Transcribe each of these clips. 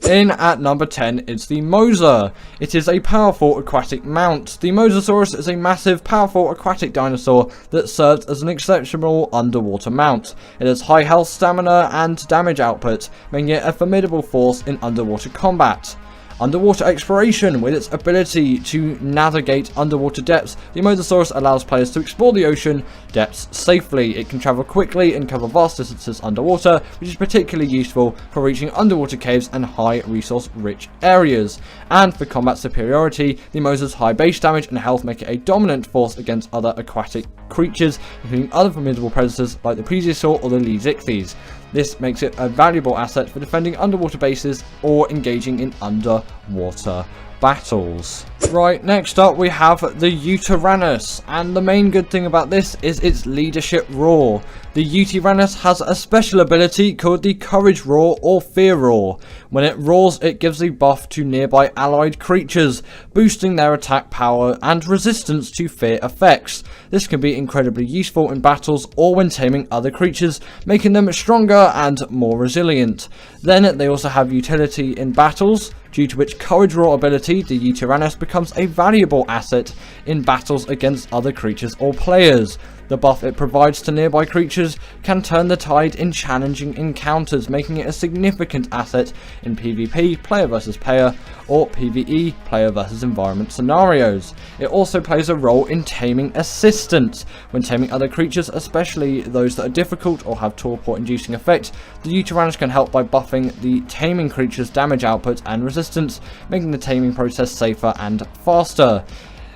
In at number 10 is the Mosa. It is a powerful aquatic mount. The Mosasaurus is a massive, powerful aquatic dinosaur that serves as an exceptional underwater mount. It has high health, stamina, and damage output, making it a formidable force in underwater combat. Underwater exploration. With its ability to navigate underwater depths, the Mosasaurus allows players to explore the ocean depths safely. It can travel quickly and cover vast distances underwater, which is particularly useful for reaching underwater caves and high resource rich areas. And for combat superiority, the Mosa's high base damage and health make it a dominant force against other aquatic creatures, including other formidable predators like the plesiosaur or the Lixichthes. This makes it a valuable asset for defending underwater bases or engaging in underwater battles. Right, next up we have the Yutyrannus, and the main good thing about this is its leadership roar. The Yutyrannus has a special ability called the Courage Roar or Fear Roar. When it roars, it gives a buff to nearby allied creatures, boosting their attack power and resistance to fear effects. This can be incredibly useful in battles or when taming other creatures, making them stronger and more resilient. Then they also have utility in battles, due to which Courage Roar ability, the Yutyrannus becomes a valuable asset in battles against other creatures or players. The buff it provides to nearby creatures can turn the tide in challenging encounters, making it a significant asset in PvP, player versus player, or PvE, player versus environment scenarios. It also plays a role in taming assistance. When taming other creatures, especially those that are difficult or have torpor-inducing effect, the Yutyrannus can help by buffing the taming creature's damage output and resistance, making the taming process safer and faster.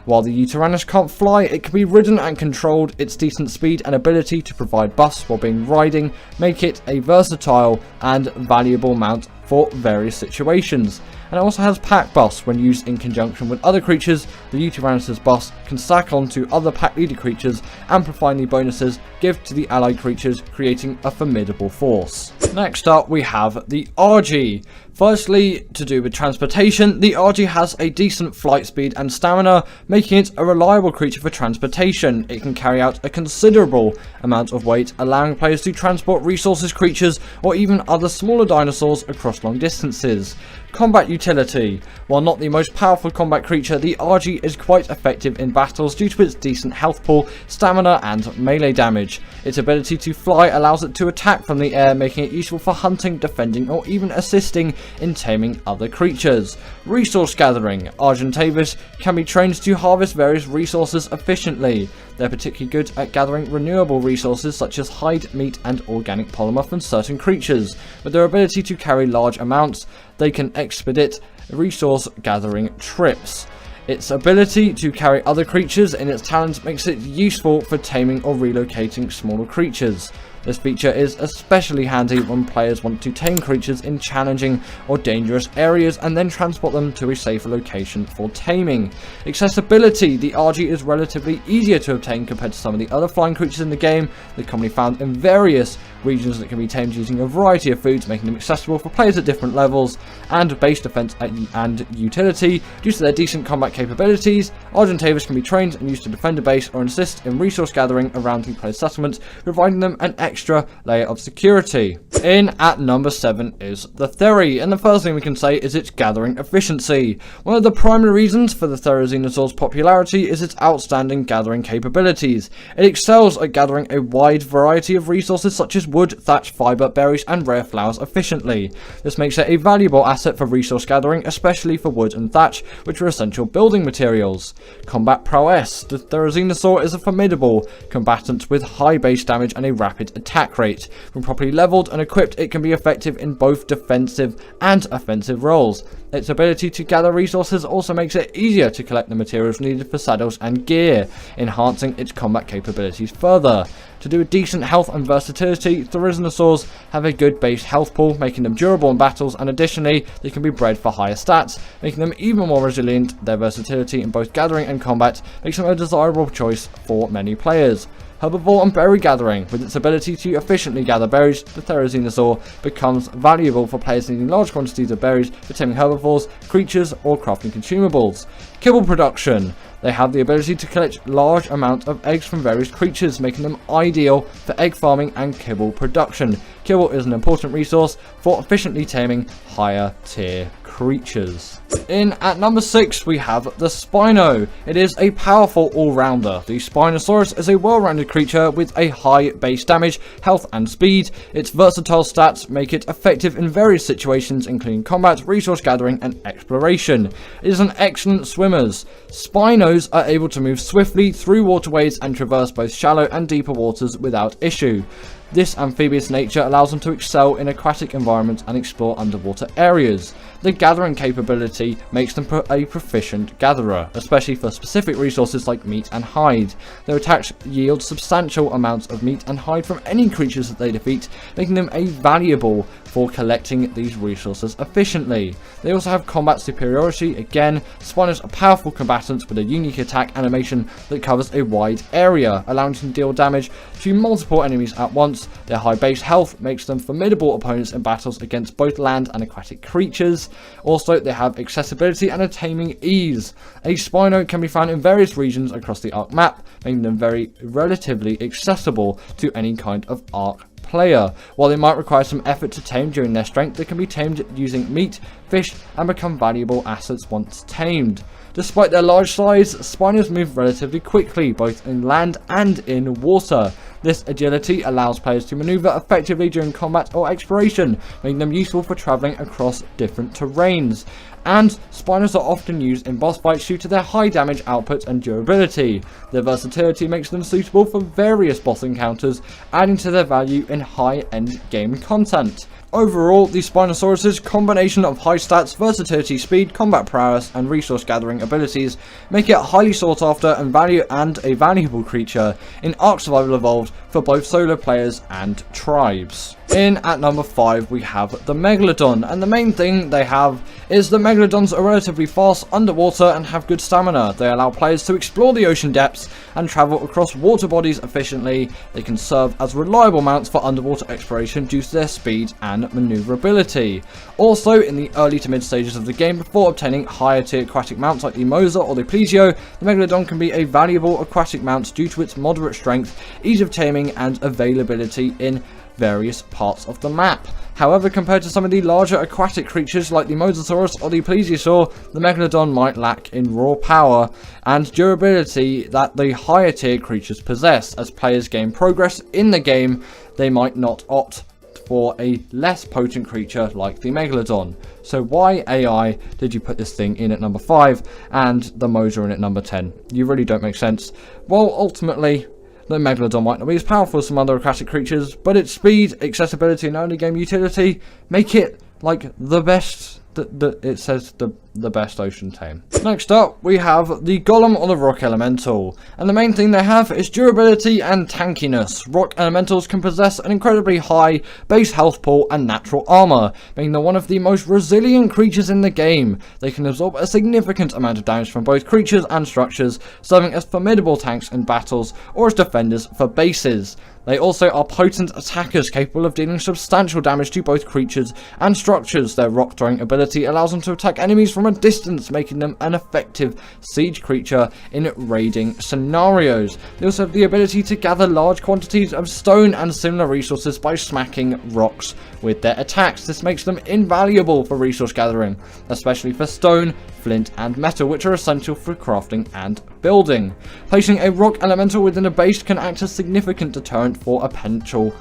While the Yutyrannus can't fly, it can be ridden and controlled. Its decent speed and ability to provide buffs while being riding make it a versatile and valuable mount for various situations. And it also has pack buffs. When used in conjunction with other creatures, the Yutyrannus' buffs can stack onto other pack leader creatures, amplifying the bonuses give to the allied creatures, creating a formidable force. Next up we have the Argy. Firstly, to do with transportation, the Argy has a decent flight speed and stamina, making it a reliable creature for transportation. It can carry out a considerable amount of weight, allowing players to transport resources, creatures, or even other smaller dinosaurs across long distances. Combat utility. While not the most powerful combat creature, the Argy is quite effective in battles due to its decent health pool, stamina, and melee damage. Its ability to fly allows it to attack from the air, making it useful for hunting, defending, or even assisting in taming other creatures. Resource gathering. Argentavis can be trained to harvest various resources efficiently. They're particularly good at gathering renewable resources such as hide, meat, and organic polymer from certain creatures. With their ability to carry large amounts, they can expedite resource gathering trips. Its ability to carry other creatures in its talons makes it useful for taming or relocating smaller creatures. This feature is especially handy when players want to tame creatures in challenging or dangerous areas and then transport them to a safer location for taming. Accessibility. The Argy is relatively easier to obtain compared to some of the other flying creatures in the game. They're commonly found in various regions that can be tamed using a variety of foods, making them accessible for players at different levels. And base defense and utility. Due to their decent combat capabilities, Argentavis can be trained and used to defend a base or assist in resource gathering around the player's settlement, providing them an extra layer of security. In at number 7 is the Theri, and the first thing we can say is its gathering efficiency. One of the primary reasons for the Therizinosaur's popularity is its outstanding gathering capabilities. It excels at gathering a wide variety of resources such as wood, thatch, fiber, berries, and rare flowers efficiently. This makes it a valuable asset for resource gathering, especially for wood and thatch, which are essential building materials. Combat prowess. The Therizinosaur is a formidable combatant with high base damage and a rapid attack rate. When properly leveled and equipped, it can be effective in both defensive and offensive roles. Its ability to gather resources also makes it easier to collect the materials needed for saddles and gear, enhancing its combat capabilities further. To do with decent health and versatility, Therizinosaurs have a good base health pool, making them durable in battles, and additionally, they can be bred for higher stats, making them even more resilient. Their versatility in both gathering and combat makes them a desirable choice for many players. herbivore and berry gathering. With its ability to efficiently gather berries, the Therizinosaur becomes valuable for players needing large quantities of berries for taming herbivores, creatures, or crafting consumables. Kibble production. They have the ability to collect large amounts of eggs from various creatures, making them ideal for egg farming and kibble production. Kibble is an important resource for efficiently taming higher tier creatures. In at number 6 we have the Spino. It is a powerful all-rounder. The Spinosaurus is a well-rounded creature with a high base damage, health and speed. Its versatile stats make it effective in various situations including combat, resource gathering and exploration. It is an excellent swimmer. Spinos are able to move swiftly through waterways and traverse both shallow and deeper waters without issue. This amphibious nature allows them to excel in aquatic environments and explore underwater areas. The gathering capability makes them a proficient gatherer, especially for specific resources like meat and hide. Their attacks yield substantial amounts of meat and hide from any creatures that they defeat, making them valuable for collecting these resources efficiently. They also have combat superiority. Again, Spinos are powerful combatants with a unique attack animation that covers a wide area, allowing them to deal damage to multiple enemies at once. Their high base health makes them formidable opponents in battles against both land and aquatic creatures. Also, they have accessibility and a taming ease. A Spino can be found in various regions across the Ark map, making them relatively accessible to any kind of Ark player. While they might require some effort to tame during their strength, they can be tamed using meat, fish, and become valuable assets once tamed. Despite their large size, Spinos move relatively quickly, both in land and in water. This agility allows players to maneuver effectively during combat or exploration, making them useful for travelling across different terrains. And Spinos are often used in boss fights due to their high damage output and durability. Their versatility makes them suitable for various boss encounters, adding to their value in high-end game content. Overall, the Spinosaurus' combination of high stats, versatility, speed, combat prowess, and resource gathering abilities make it highly sought after and a valuable creature in Ark Survival Evolved for both solo players and tribes. In at number 5 we have the Megalodon, and the main thing they have is the Megalodons are relatively fast underwater and have good stamina. They allow players to explore the ocean depths and travel across water bodies efficiently. They can serve as reliable mounts for underwater exploration due to their speed and maneuverability. Also, in the early to mid stages of the game, before obtaining higher tier aquatic mounts like the Mosa or the Plesio, the Megalodon can be a valuable aquatic mount due to its moderate strength, ease of taming, and availability in various parts of the map. However, compared to some of the larger aquatic creatures like the Mosasaurus or the Plesiosaur, the Megalodon might lack in raw power and durability that the higher tier creatures possess. As players gain progress in the game, they might not opt for a less potent creature like the Megalodon. So why AI did you put this thing in at number 5 and the Mosa in at number 10? You really don't make sense. Well, ultimately, the Megalodon might not be as powerful as some other aquatic creatures, but its speed, accessibility, and early game utility make it like the best. It says the best ocean tame. Next up, we have the Golem or the Rock Elemental, and the main thing they have is durability and tankiness. Rock Elementals can possess an incredibly high base health pool and natural armor, making them one of the most resilient creatures in the game. They can absorb a significant amount of damage from both creatures and structures, serving as formidable tanks in battles or as defenders for bases. They also are potent attackers capable of dealing substantial damage to both creatures and structures. Their rock throwing ability allows them to attack enemies from a distance, making them an effective siege creature in raiding scenarios. They also have the ability to gather large quantities of stone and similar resources by smacking rocks with their attacks. This makes them invaluable for resource gathering, especially for stone, flint and metal, which are essential for crafting and building. Placing a rock elemental within a base can act as a significant deterrent for potential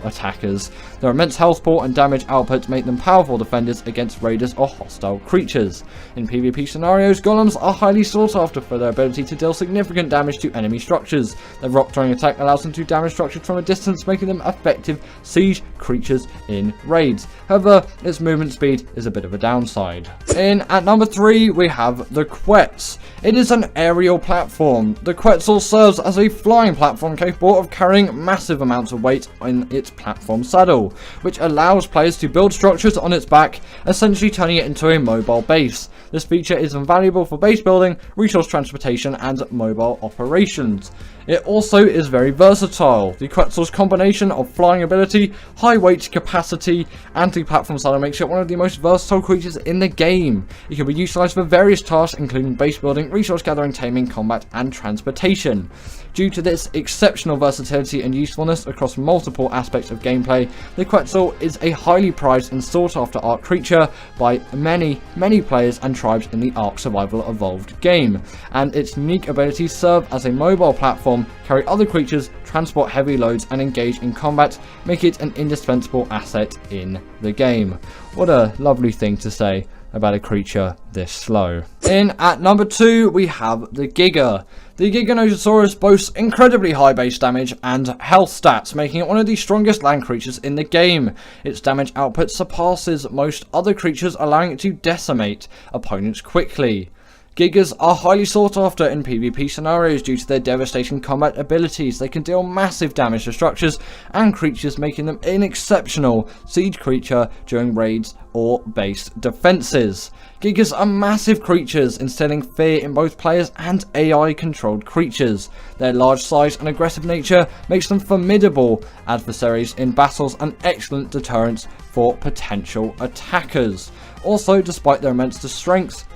attackers. Their immense health pool and damage output make them powerful defenders against raiders or hostile creatures. In PvP scenarios, golems are highly sought after for their ability to deal significant damage to enemy structures. Their rock throwing attack allows them to damage structures from a distance, making them effective siege creatures in raids. However, its movement speed is a bit of a downside. In at number 3, we have the Quetz. It is an aerial platform. The Quetzal serves as a flying platform capable of carrying massive amounts of weight weight in its platform saddle, which allows players to build structures on its back, essentially turning it into a mobile base. This feature is invaluable for base building, resource transportation, and mobile operations. It also is very versatile. The Quetzal's combination of flying ability, high weight capacity, and the platform saddle makes it one of the most versatile creatures in the game. It can be utilized for various tasks including base building, resource gathering, taming, combat, and transportation. Due to this exceptional versatility and usefulness across multiple aspects of gameplay, the Quetzal is a highly prized and sought after Ark creature by many players and tribes in the Ark Survival Evolved game, and its unique abilities serve as a mobile platform, carry other creatures, transport heavy loads, and engage in combat, make it an indispensable asset in the game. What a lovely thing to say about a creature this slow. In at number 2 we have the Giga. The Giganotosaurus boasts incredibly high base damage and health stats, making it one of the strongest land creatures in the game. Its damage output surpasses most other creatures, allowing it to decimate opponents quickly. Gigas are highly sought after in PvP scenarios due to their devastating combat abilities. They can deal massive damage to structures and creatures, making them an exceptional siege creature during raids or base defenses. Gigas are massive creatures, instilling fear in both players and AI controlled creatures. Their large size and aggressive nature makes them formidable adversaries in battles and excellent deterrents for potential attackers. Also, despite their immense strength,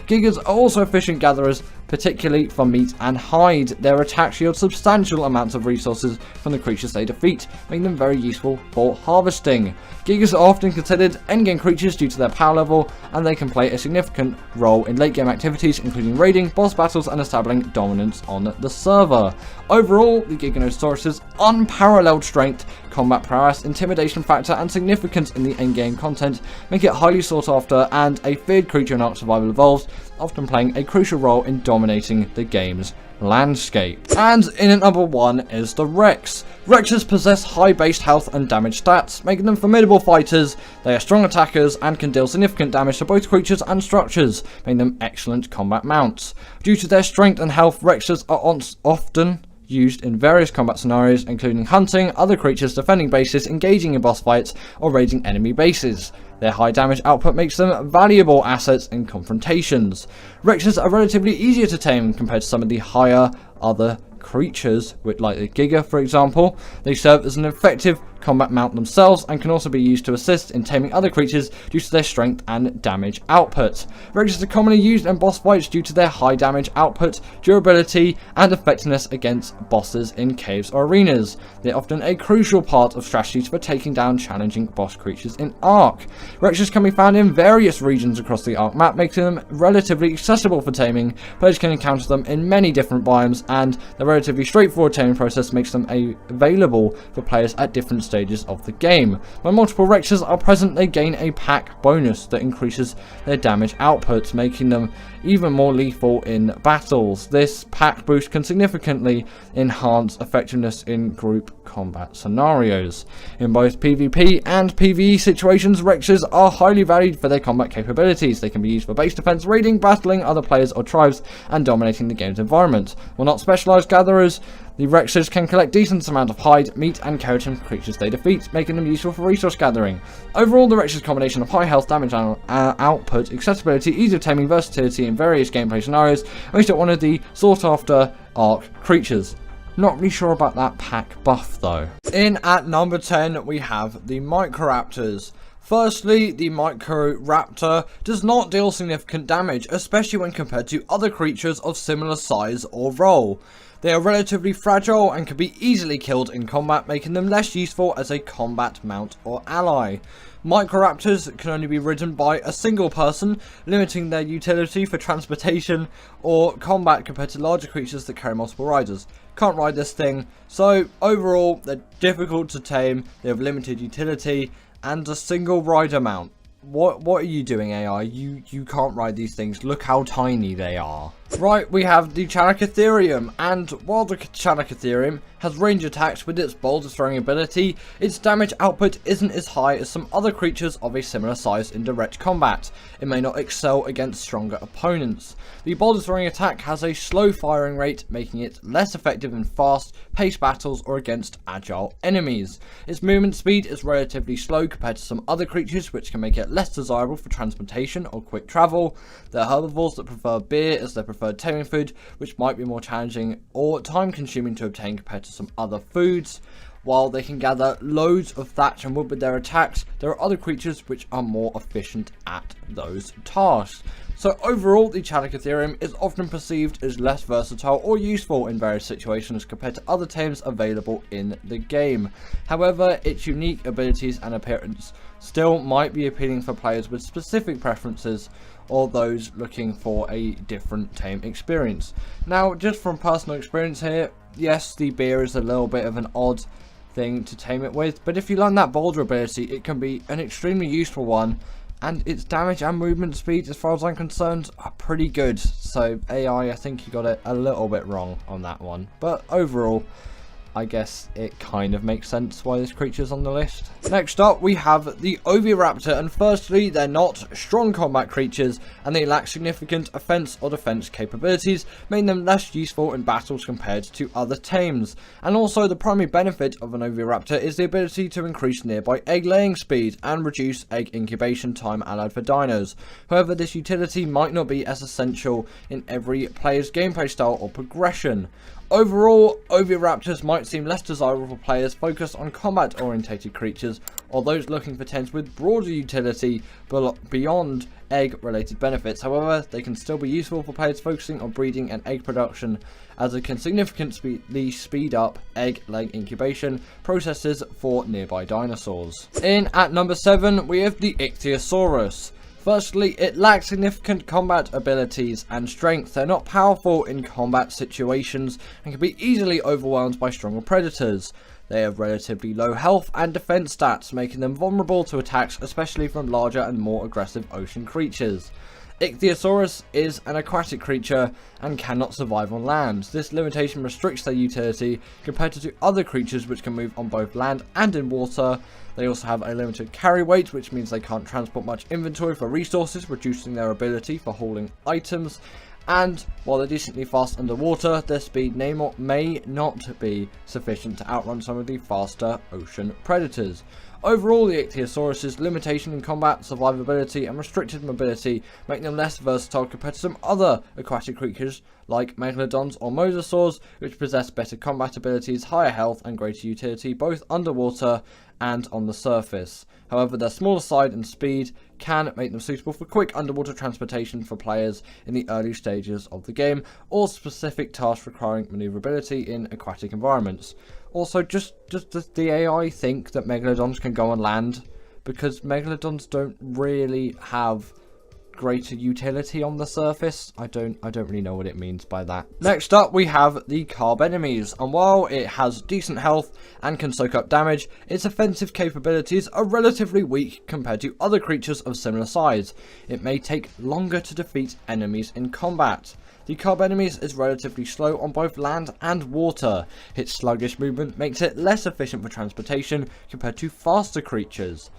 Gigas are also efficient gatherers, particularly for meat and hide. Their attacks yield substantial amounts of resources from the creatures they defeat, making them very useful for harvesting. Gigas are often considered endgame creatures due to their power level, and they can play a significant role in late game activities including raiding, boss battles, and establishing dominance on the server. Overall, the Giganotosaurus' unparalleled strength, combat prowess, intimidation factor, and significance in the endgame content make it highly sought after and a feared creature in Ark Survival Evolved, often playing a crucial role in dominating the game's landscape. And in at number 1 is the Rex. Rexes possess high base health and damage stats, making them formidable fighters. They are strong attackers and can deal significant damage to both creatures and structures, making them excellent combat mounts. Due to their strength and health, Rexes are often used in various combat scenarios, including hunting other creatures, defending bases, engaging in boss fights, or raiding enemy bases. Their high damage output makes them valuable assets in confrontations. Rexes are relatively easier to tame compared to some of the higher other creatures, like the Giga for example. They serve as an effective combat mount themselves and can also be used to assist in taming other creatures due to their strength and damage output. Rexes are commonly used in boss fights due to their high damage output, durability, and effectiveness against bosses in caves or arenas. They're often a crucial part of strategies for taking down challenging boss creatures in Ark. Rexes can be found in various regions across the Ark map, making them relatively accessible for taming. Players can encounter them in many different biomes, and the relatively straightforward taming process makes them available for players at different stages of the game. When multiple Rexes are present, they gain a pack bonus that increases their damage output, making them even more lethal in battles. This pack boost can significantly enhance effectiveness in group combat scenarios. In both PvP and PvE situations, Rexes are highly valued for their combat capabilities. They can be used for base defense, raiding, battling other players or tribes, and dominating the game's environment. While not specialized gatherers, the Rexes can collect decent amount of hide, meat, and keratin from creatures they defeat, making them useful for resource gathering. Overall, the Rexes' combination of high health, damage output, accessibility, ease of taming, versatility in various gameplay scenarios makes it one of the sought after Ark creatures. Not really sure about that pack buff though. In at number 10 we have the Microraptors. Firstly, the Microraptor does not deal significant damage, especially when compared to other creatures of similar size or role. They are relatively fragile and can be easily killed in combat, making them less useful as a combat mount or ally. Microraptors can only be ridden by a single person, limiting their utility for transportation or combat compared to larger creatures that carry multiple riders. Can't ride this thing, so overall they're difficult to tame, they have limited utility, and a single rider mount. What are you doing, AI? You can't ride these things. Look how tiny they are. Right, we have the Chanacatherium, and while the Chanacatherium has range attacks with its boulder throwing ability, its damage output isn't as high as some other creatures of a similar size in direct combat. It may not excel against stronger opponents. The boulder throwing attack has a slow firing rate, making it less effective in fast-paced battles or against agile enemies. Its movement speed is relatively slow compared to some other creatures, which can make it less desirable for transportation or quick travel. There are herbivores that prefer beer as their preferred taming food, which might be more challenging or time consuming to obtain compared to some other foods. While they can gather loads of thatch and wood with their attacks, there are other creatures which are more efficient at those tasks. So overall, the Chanacatherium is often perceived as less versatile or useful in various situations compared to other tames available in the game. However, its unique abilities and appearance still might be appealing for players with specific preferences or those looking for a different tame experience. Now, just from personal experience here, yes, the beer is a little bit of an odd thing to tame it with, but if you learn that boulder ability, it can be an extremely useful one, and its damage and movement speed, as far as I'm concerned, are pretty good. So AI, I think you got it a little bit wrong on that one, but overall, I guess it kind of makes sense why this creature's on the list. Next up, we have the Oviraptor, and firstly, they're not strong combat creatures, and they lack significant offense or defense capabilities, making them less useful in battles compared to other tames. And also, the primary benefit of an Oviraptor is the ability to increase nearby egg laying speed and reduce egg incubation time allowed for dinos. However, this utility might not be as essential in every player's gameplay style or progression. Overall, Oviraptors might seem less desirable for players focused on combat-orientated creatures, or those looking for tames with broader utility beyond egg-related benefits. However, they can still be useful for players focusing on breeding and egg production, as it can significantly speed up egg-laying incubation processes for nearby dinosaurs. In at number 7, we have the Ichthyosaurus. Firstly, it lacks significant combat abilities and strength. They're not powerful in combat situations and can be easily overwhelmed by stronger predators. They have relatively low health and defense stats, making them vulnerable to attacks, especially from larger and more aggressive ocean creatures. Ichthyosaurus is an aquatic creature and cannot survive on land. This limitation restricts their utility compared to other creatures which can move on both land and in water. They also have a limited carry weight, which means they can't transport much inventory for resources, reducing their ability for hauling items. And while they're decently fast underwater, their speed may not be sufficient to outrun some of the faster ocean predators. Overall, the Ichthyosaurus' limitation in combat, survivability, and restricted mobility make them less versatile compared to some other aquatic creatures like megalodons or mosasaurs, which possess better combat abilities, higher health, and greater utility both underwater and on the surface. However, their smaller side and speed can make them suitable for quick underwater transportation for players in the early stages of the game, or specific tasks requiring maneuverability in aquatic environments. Also, does the AI think that megalodons can go on land? Because megalodons don't really have greater utility on the surface. I don't really know what it means by that. Next up, we have the carb enemies, and while it has decent health and can soak up damage, its offensive capabilities are relatively weak compared to other creatures of similar size. It may take longer to defeat enemies in combat. The carb enemies is relatively slow on both land and water. Its sluggish movement makes it less efficient for transportation compared to faster creatures.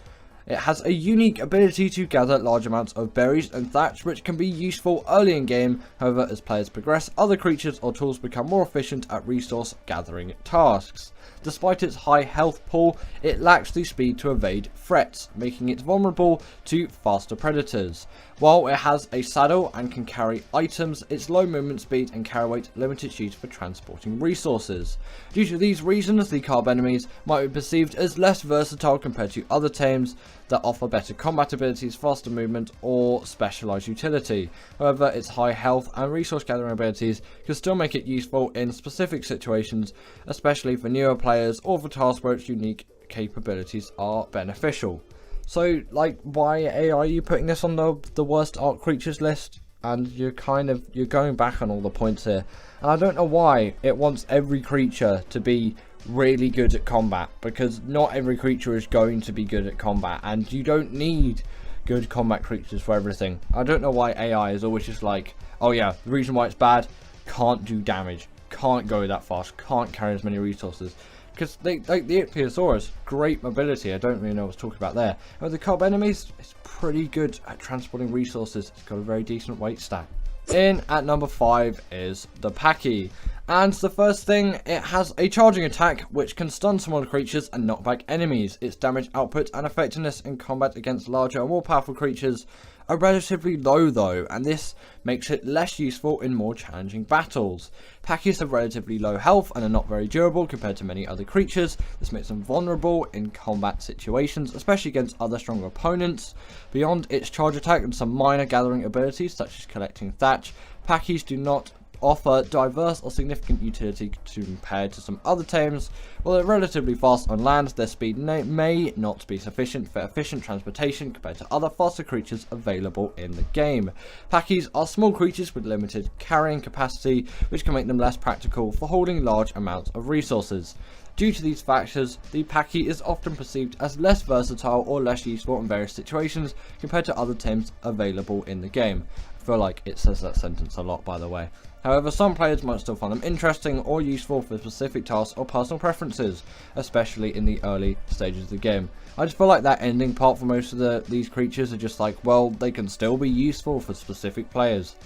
It has a unique ability to gather large amounts of berries and thatch, which can be useful early in game. However, as players progress, other creatures or tools become more efficient at resource gathering tasks. Despite its high health pool, it lacks the speed to evade threats, making it vulnerable to faster predators. While it has a saddle and can carry items, its low movement speed and carry weight limit its use for transporting resources. Due to these reasons, the carb enemies might be perceived as less versatile compared to other tames that offer better combat abilities, faster movement, or specialized utility. However, its high health and resource gathering abilities can still make it useful in specific situations, especially for newer players or for tasks where its unique capabilities are beneficial. So, like, why are you putting this on the worst art creatures list? And you're going back on all the points here. And I don't know why it wants every creature to be really good at combat, because not every creature is going to be good at combat, and you don't need good combat creatures for everything. I don't know why AI is always just like, oh yeah, the reason why it's bad, can't do damage, can't go that fast, can't carry as many resources. Because the Ichthyosaurus, great mobility, I don't really know what to talk about there. And with the Cob enemies, it's pretty good at transporting resources. It's got a very decent weight stat. In at number 5 is the Paki. And the first thing, it has a charging attack which can stun smaller creatures and knock back enemies. Its damage output and effectiveness in combat against larger and more powerful creatures are relatively low though, and this makes it less useful in more challenging battles. Pakis have relatively low health and are not very durable compared to many other creatures. This makes them vulnerable in combat situations, especially against other stronger opponents. Beyond its charge attack and some minor gathering abilities such as collecting thatch, Pakis do not offer diverse or significant utility compared to some other tames. While they're relatively fast on land, their speed may not be sufficient for efficient transportation compared to other faster creatures available in the game. Pakis are small creatures with limited carrying capacity, which can make them less practical for holding large amounts of resources. Due to these factors, the Paki is often perceived as less versatile or less useful in various situations compared to other tames available in the game. I feel like it says that sentence a lot, by the way. However, some players might still find them interesting or useful for specific tasks or personal preferences, especially in the early stages of the game. I just feel like that ending part for most of these creatures are just like, well, they can still be useful for specific players.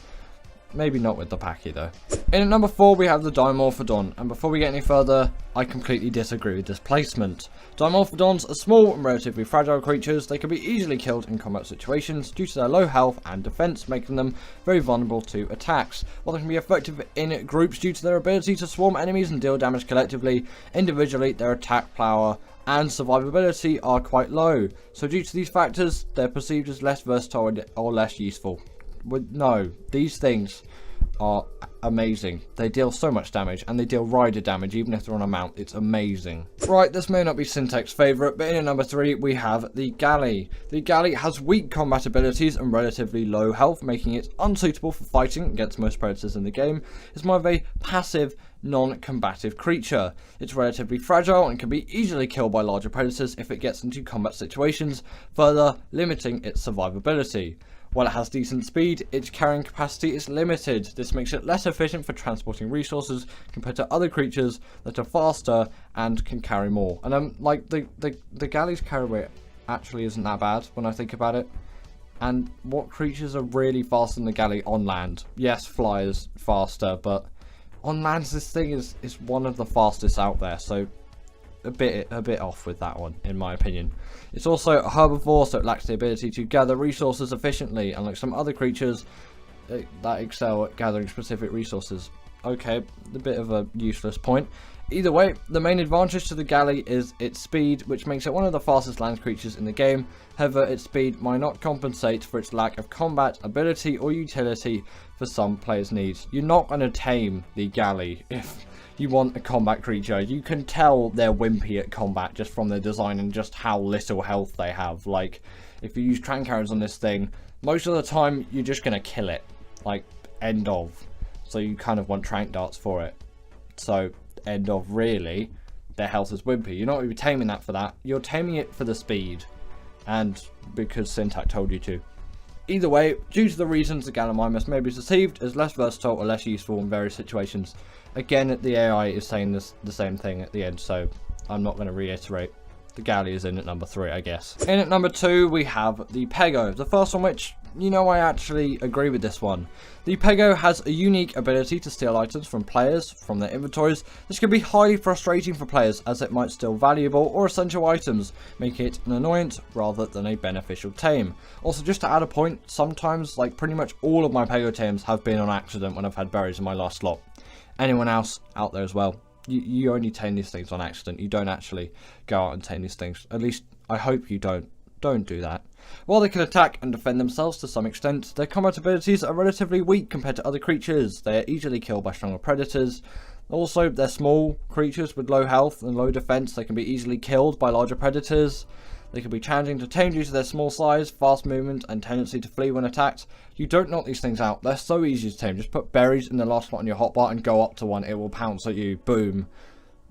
Maybe not with the Paki though. In at number 4 we have the Dimorphodon, and before we get any further, I completely disagree with this placement. Dimorphodons are small and relatively fragile creatures. They can be easily killed in combat situations due to their low health and defense, making them very vulnerable to attacks. While they can be effective in groups due to their ability to swarm enemies and deal damage collectively, individually their attack power and survivability are quite low. So due to these factors, they're perceived as less versatile or less useful. No, these things are amazing. They deal so much damage, and they deal rider damage even if they're on a mount. It's amazing. Right, this may not be Syntech's favourite, but in at number 3 we have the Galley. The Galley has weak combat abilities and relatively low health, making it unsuitable for fighting against most predators in the game. It's more of a passive, non-combative creature. It's relatively fragile and can be easily killed by larger predators if it gets into combat situations, further limiting its survivability. While it has decent speed, its carrying capacity is limited. This makes it less efficient for transporting resources compared to other creatures that are faster and can carry more. And like the Galley's carry weight actually isn't that bad when I think about it. And what creatures are really faster than the Galley on land? Yes, flyers faster, but on land this thing is one of the fastest out there, so a bit off with that one, in my opinion. It's also a herbivore, so it lacks the ability to gather resources efficiently, unlike some other creatures that excel at gathering specific resources. Okay, a bit of a useless point. Either way, the main advantage to the Galley is its speed, which makes it one of the fastest land creatures in the game. However, its speed might not compensate for its lack of combat ability or utility for some players' needs. You're not going to tame the Galley if you want a combat creature. You can tell they're wimpy at combat just from their design and just how little health they have. Like, if you use trank arrows on this thing, most of the time you're just going to kill it. Like, end of. So you kind of want trank darts for it. So, end of, really. Their health is wimpy. You're not really taming that for that. You're taming it for the speed. And because Syntech told you to. Either way, due to the reasons, the Gallimimus may be perceived as less versatile or less useful in various situations. Again, the AI is saying the same thing at the end, so I'm not going to reiterate. The Galley is in at number 3, I guess. In at number 2, we have the Pego. The first one which, I actually agree with this one. The Pego has a unique ability to steal items from players, from their inventories. This can be highly frustrating for players as it might steal valuable or essential items, making it an annoyance rather than a beneficial tame. Also, just to add a point, sometimes, like pretty much all of my Pego tames have been on accident when I've had berries in my last slot. Anyone else out there as well? You only tame these things on accident. You don't actually go out and tame these things. At least, I hope you don't. Don't do that. While they can attack and defend themselves to some extent, their combat abilities are relatively weak compared to other creatures. They are easily killed by stronger predators. Also, they're small creatures with low health and low defense. They can be easily killed by larger predators. They can be challenging to tame due to their small size, fast movement, and tendency to flee when attacked. You don't knock these things out. They're so easy to tame. Just put berries in the last slot on your hotbar and go up to one. It will pounce at you. Boom.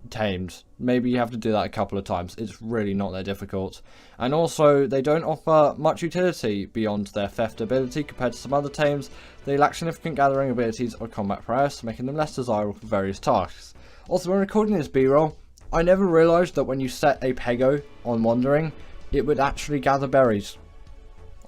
tamed. Maybe you have to do that a couple of times. It's really not that difficult. And also, they don't offer much utility beyond their theft ability compared to some other tames. They lack significant gathering abilities or combat prowess, making them less desirable for various tasks. Also, when recording this B-roll, I never realised that when you set a pego on wandering, it would actually gather berries.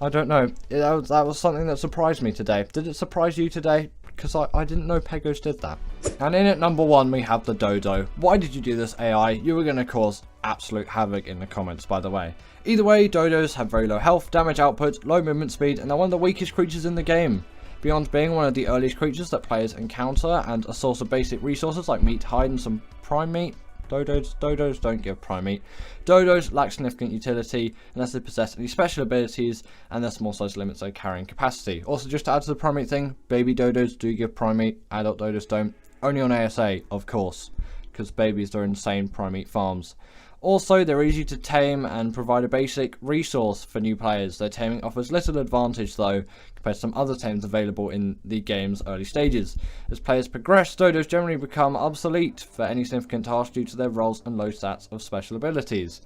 I don't know. That was something that surprised me today. Did it surprise you today? Because I didn't know pegos did that. And in at number 1 we have the dodo. Why did you do this, AI? You were going to cause absolute havoc in the comments, by the way. Either way, dodos have very low health, damage output, low movement speed, and they're one of the weakest creatures in the game. Beyond being one of the earliest creatures that players encounter and a source of basic resources like meat, hide, and some prime meat, Dodos don't give prime meat. Dodos lack significant utility unless they possess any special abilities, and their small size limits their carrying capacity. Also, just to add to the prime meat thing, baby dodos do give prime meat, adult dodos don't. Only on ASA, of course, because babies are insane prime meat farms. Also, they're easy to tame and provide a basic resource for new players. Their taming offers little advantage though, compared to some other tames available in the game's early stages. As players progress, dodos generally become obsolete for any significant task due to their roles and low stats of special abilities.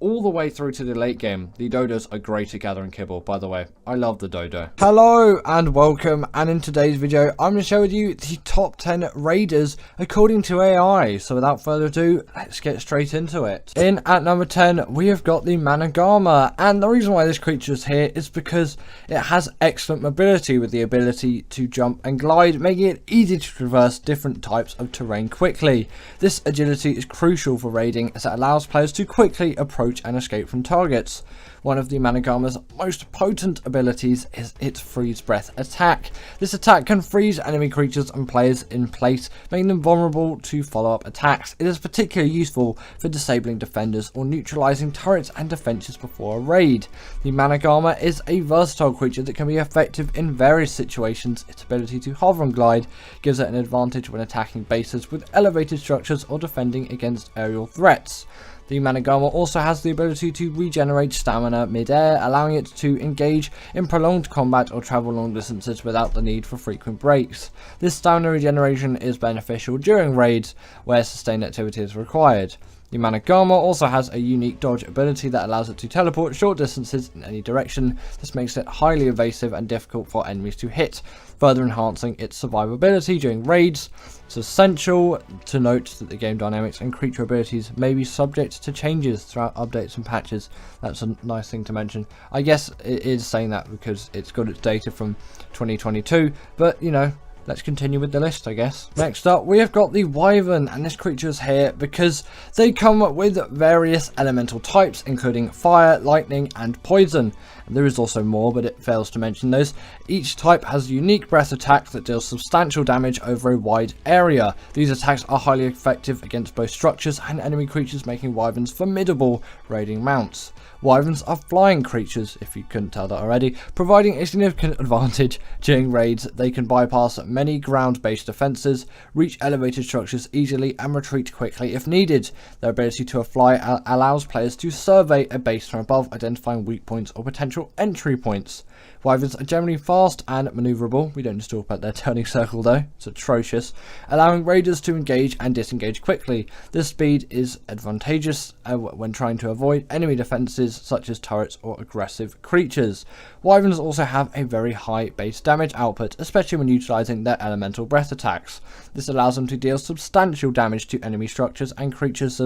All the way through to the late game, the dodos are great at gathering kibble, by the way. I love the dodo. Hello and welcome, and in today's video, I'm going to share with you the top 10 raiders according to AI. So without further ado, let's get straight into it. In at number 10, we have got the Managama, and the reason why this creature is here is because it has excellent mobility with the ability to jump and glide, making it easy to traverse different types of terrain quickly. This agility is crucial for raiding as it allows players to quickly approach and escape from targets. One of the Managama's most potent abilities is its freeze breath attack. This attack can freeze enemy creatures and players in place, making them vulnerable to follow-up attacks. It is particularly useful for disabling defenders or neutralizing turrets and defenses before a raid. The Managama is a versatile creature that can be effective in various situations. Its ability to hover and glide gives it an advantage when attacking bases with elevated structures or defending against aerial threats. The Managama also has the ability to regenerate stamina mid-air, allowing it to engage in prolonged combat or travel long distances without the need for frequent breaks. This stamina regeneration is beneficial during raids where sustained activity is required. The Managama also has a unique dodge ability that allows it to teleport short distances in any direction. This makes it highly evasive and difficult for enemies to hit, further enhancing its survivability during raids. It's essential to note that the game dynamics and creature abilities may be subject to changes throughout updates and patches. That's a nice thing to mention. I guess it is saying that because it's got its data from 2022, but you know, let's continue with the list, I guess. Next up, we have got the Wyvern, and this creature is here because they come with various elemental types, including fire, lightning, and poison. And there is also more, but it fails to mention those. Each type has a unique breath attack that deals substantial damage over a wide area. These attacks are highly effective against both structures and enemy creatures, making Wyverns formidable raiding mounts. Wyverns are flying creatures, if you couldn't tell that already, providing a significant advantage during raids. They can bypass many ground-based defenses, reach elevated structures easily, and retreat quickly if needed. Their ability to fly allows players to survey a base from above, identifying weak points or potential entry points. Wyverns are generally fast and manoeuvrable. We don't just talk about their turning circle though, it's atrocious, allowing raiders to engage and disengage quickly. This speed is advantageous when trying to avoid enemy defenses such as turrets or aggressive creatures. Wyverns also have a very high base damage output, especially when utilising their elemental breath attacks. This allows them to deal substantial damage to enemy structures and creatures,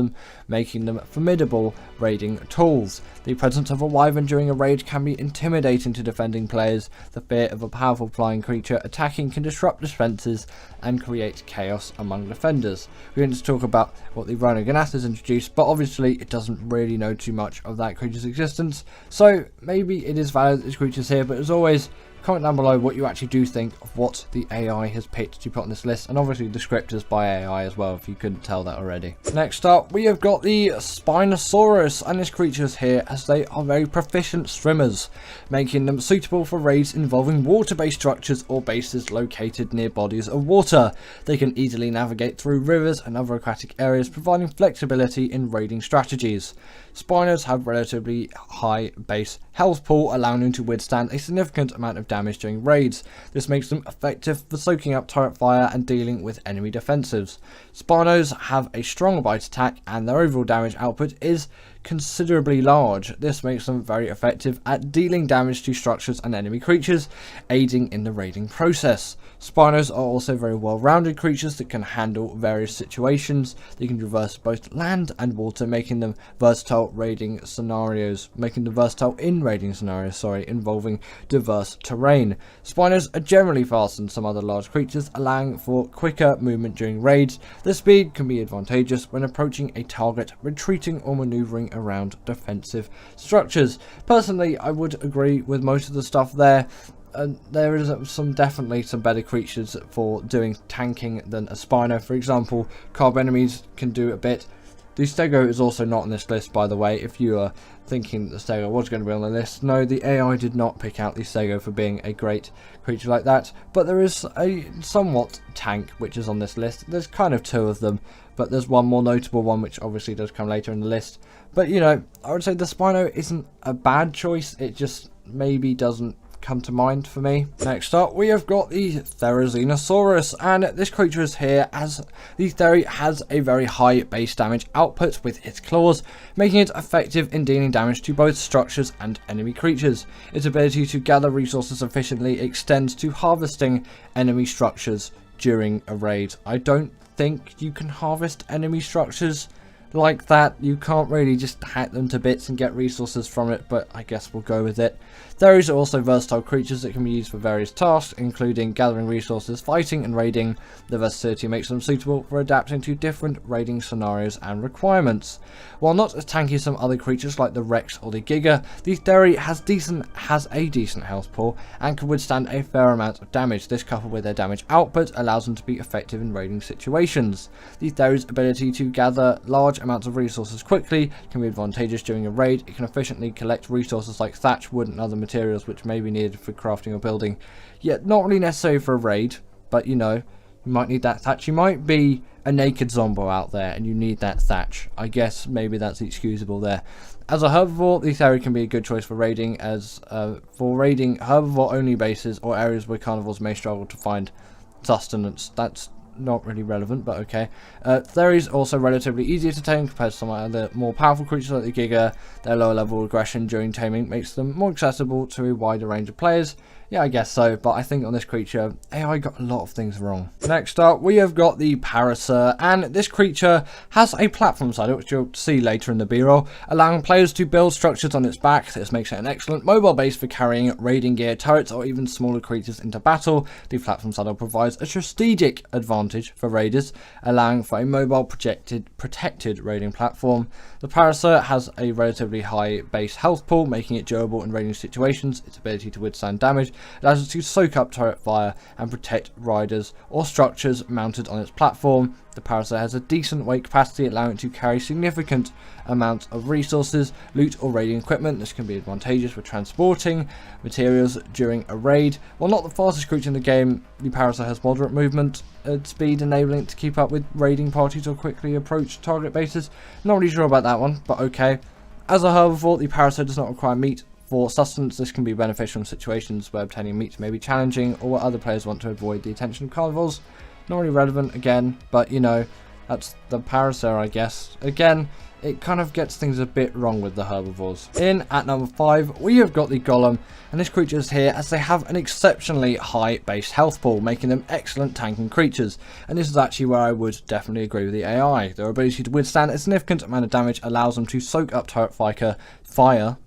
making them formidable raiding tools. The presence of a Wyvern during a raid can be intimidating to defending players. The fear of a powerful flying creature attacking can disrupt defences and create chaos among defenders. We're going to talk about what the Rhino Ganath has introduced, but obviously it doesn't really know too much of that creature's existence, so maybe it is valid that this creature's here. But as always, comment down below what you actually do think of what the AI has picked to put on this list, and obviously the script is by AI as well, if you couldn't tell that already. Next up, we have got the Spinosaurus, and this creature is here as they are very proficient swimmers, making them suitable for raids involving water-based structures or bases located near bodies of water. They can easily navigate through rivers and other aquatic areas, providing flexibility in raiding strategies. Spinos have relatively high base health pool, allowing them to withstand a significant amount of damage during raids. This makes them effective for soaking up turret fire and dealing with enemy defensives. Spinos have a strong bite attack and their overall damage output is considerably large. This makes them very effective at dealing damage to structures and enemy creatures, aiding in the raiding process. Spinos are also very well-rounded creatures that can handle various situations. They can traverse both land and water, making them versatile in raiding scenarios, involving diverse terrain. Spinos are generally faster than some other large creatures, allowing for quicker movement during raids. Their speed can be advantageous when approaching a target, retreating or maneuvering around defensive structures. Personally, I would agree with most of the stuff there. There is definitely some better creatures for doing tanking than a Spino. For example, carb enemies can do a bit. The Stego is also not on this list, by the way. If you are thinking the Stego was going to be on the list, no, the AI did not pick out the Stego for being a great creature like that. But there is a somewhat tank which is on this list. There's kind of two of them, but there's one more notable one which obviously does come later in the list. But you know, I would say the Spino isn't a bad choice. It just maybe doesn't come to mind for me. Next up, we have got the Therizinosaurus, and this creature is here as the Theri has a very high base damage output with its claws, making it effective in dealing damage to both structures and enemy creatures. Its ability to gather resources efficiently extends to harvesting enemy structures during a raid. I don't think you can harvest enemy structures like that. You can't really just hack them to bits and get resources from it, but I guess we'll go with it. Theris are also versatile creatures that can be used for various tasks, including gathering resources, fighting and raiding. The versatility makes them suitable for adapting to different raiding scenarios and requirements. While not as tanky as some other creatures like the Rex or the Giga, the Theri has a decent health pool and can withstand a fair amount of damage. This, coupled with their damage output, allows them to be effective in raiding situations. The Theri's ability to gather large amounts of resources quickly can be advantageous during a raid. It can efficiently collect resources like thatch, wood and other materials which may be needed for crafting or building. Yet not really necessary for a raid, but you know, you might need that thatch. You might be a naked zombo out there and you need that thatch. I guess maybe that's excusable there. As a herbivore, the Theri can be a good choice for raiding, for raiding herbivore only bases or areas where carnivores may struggle to find sustenance. That's not really relevant, but okay. Theris also relatively easier to tame compared to some other more powerful creatures like the Giga. Their lower level aggression during taming makes them more accessible to a wider range of players. Yeah, I guess so, but I think on this creature, AI got a lot of things wrong. Next up, we have got the Parasaur, and this creature has a platform side, which you'll see later in the B-roll, allowing players to build structures on its back. This makes it an excellent mobile base for carrying raiding gear, turrets, or even smaller creatures into battle. The platform saddle provides a strategic advantage for raiders, allowing for a mobile protected raiding platform. The Parasaur has a relatively high base health pool, making it durable in raiding situations. Its ability to withstand damage allows it to soak up turret fire and protect riders or structures mounted on its platform. The Parasaur has a decent weight capacity, allowing it to carry significant amounts of resources, loot or raiding equipment. This can be advantageous for transporting materials during a raid. While not the fastest creature in the game, the Parasaur has moderate movement speed, enabling it to keep up with raiding parties or quickly approach target bases. Not really sure about that one, but okay. As a herbivore, the Parasaur does not require meat for sustenance. This can be beneficial in situations where obtaining meat may be challenging or where other players want to avoid the attention of carnivores. Not really relevant again, but you know, that's the Parasaur, I guess. Again, it kind of gets things a bit wrong with the herbivores. In at number 5, we have got the Golem, and this creature is here as they have an exceptionally high base health pool, making them excellent tanking creatures. And this is actually where I would definitely agree with the AI. Their ability to withstand a significant amount of damage allows them to soak up turret fire,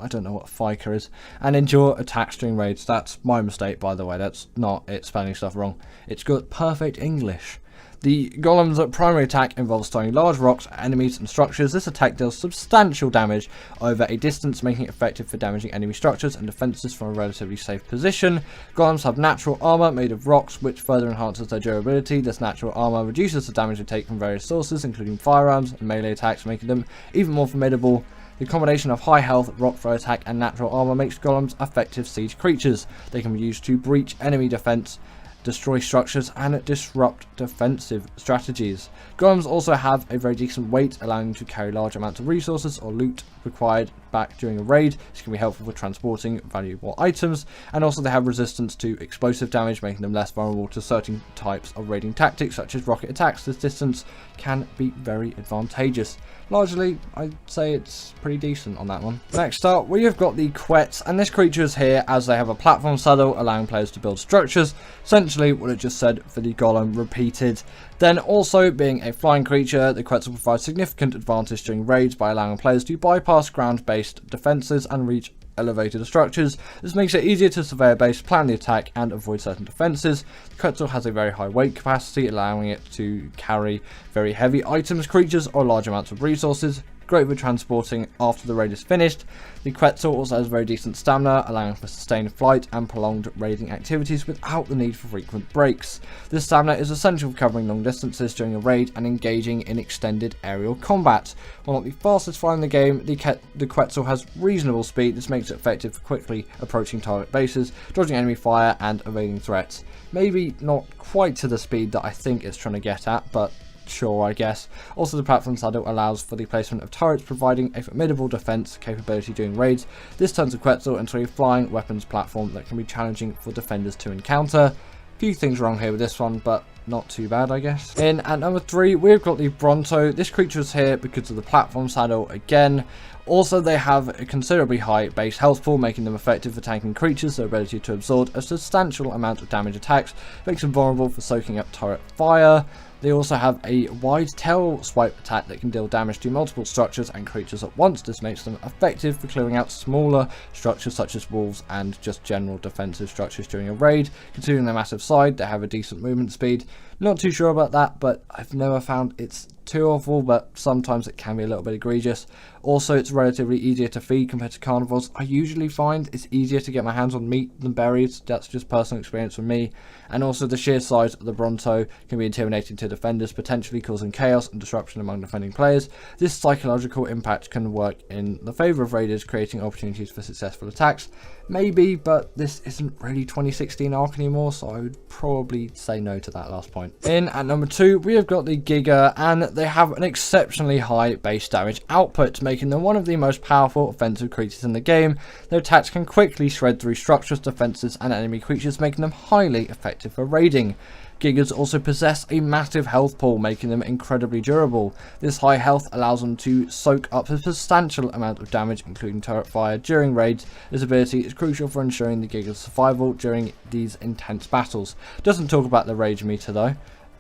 I don't know what FICA is, and endure attacks during raids. That's my mistake, by the way. That's not it spelling stuff wrong. It's got perfect English. The Golem's primary attack involves throwing large rocks at enemies and structures. This attack deals substantial damage over a distance, making it effective for damaging enemy structures and defences from a relatively safe position. Golems have natural armour made of rocks, which further enhances their durability. This natural armour reduces the damage they take from various sources, including firearms and melee attacks, making them even more formidable. The combination of high health, rock throw attack and natural armour makes Golems effective siege creatures. They can be used to breach enemy defence, destroy structures and disrupt defensive strategies. Golems also have a very decent weight, allowing them to carry large amounts of resources or loot required back during a raid. This can be helpful for transporting valuable items, and also they have resistance to explosive damage, making them less vulnerable to certain types of raiding tactics such as rocket attacks. This distance can be very advantageous. Largely, I'd say it's pretty decent on that one. Next up, we have got the Quetz, and this creature is here as they have a platform saddle, allowing players to build structures. Essentially, what it just said for the Golem repeated. Then also, being a flying creature, the Quetz will provide significant advantage during raids by allowing players to bypass ground-based defenses and reach elevated structures. This makes it easier to survey a base, plan the attack, and avoid certain defenses. The Quetzal has a very high weight capacity, allowing it to carry very heavy items, creatures, or large amounts of resources. Great for transporting after the raid is finished. The Quetzal also has very decent stamina, allowing for sustained flight and prolonged raiding activities without the need for frequent breaks. This stamina is essential for covering long distances during a raid and engaging in extended aerial combat. While not the fastest flying in the game, the Quetzal has reasonable speed. This makes it effective for quickly approaching target bases, dodging enemy fire, and evading threats. Maybe not quite to the speed that I think it's trying to get at, but sure, I guess. Also, the platform saddle allows for the placement of turrets, providing a formidable defense capability during raids. This turns the Quetzal into a flying weapons platform that can be challenging for defenders to encounter. Few things wrong here with this one, but not too bad, I guess. In at number 3, we've got the Bronto. This creature is here because of the platform saddle again. Also, they have a considerably high base health pool, making them effective for tanking creatures. Their ability to absorb a substantial amount of damage attacks makes them vulnerable for soaking up turret fire. They also have a wide tail swipe attack that can deal damage to multiple structures and creatures at once. This makes them effective for clearing out smaller structures such as walls and just general defensive structures during a raid. Considering their massive size, they have a decent movement speed. Not too sure about that, but I've never found it's too awful, but sometimes it can be a little bit egregious. Also, it's relatively easier to feed compared to carnivores. I usually find it's easier to get my hands on meat than berries. That's just personal experience with me. And also, the sheer size of the Bronto can be intimidating to defenders, potentially causing chaos and disruption among defending players. This psychological impact can work in the favour of raiders, creating opportunities for successful attacks. Maybe, but this isn't really 2016 Arc anymore, so I would probably say no to that last point. In at number 2, we have got the Giga, and they have an exceptionally high base damage output, making them one of the most powerful offensive creatures in the game. Their attacks can quickly shred through structures, defenses, and enemy creatures, making them highly effective for raiding. Gigas also possess a massive health pool, making them incredibly durable. This high health allows them to soak up a substantial amount of damage, including turret fire, during raids. This ability is crucial for ensuring the Giga's survival during these intense battles. Doesn't talk about the rage meter though,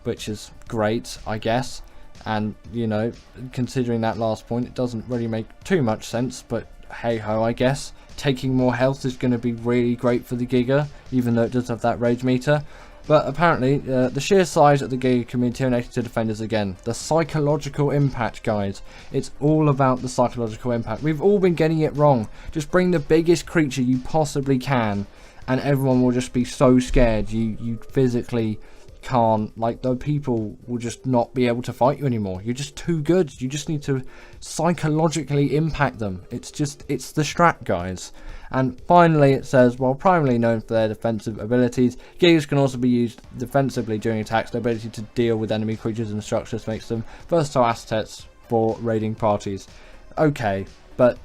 which is great, I guess. And, you know, considering that last point, it doesn't really make too much sense, but hey ho, I guess. Taking more health is going to be really great for the Giga, even though it does have that rage meter. But apparently, the sheer size of the Giga can be intimidating to defenders again. The psychological impact, guys. It's all about the psychological impact. We've all been getting it wrong. Just bring the biggest creature you possibly can, and everyone will just be so scared. You physically can't, like, the people will just not be able to fight you anymore. You're just too good. You just need to psychologically impact them. It's the strat, guys. And finally, it says, while primarily known for their defensive abilities, Gigas can also be used defensively during attacks. Their ability to deal with enemy creatures and structures makes them versatile assets for raiding parties. Okay, but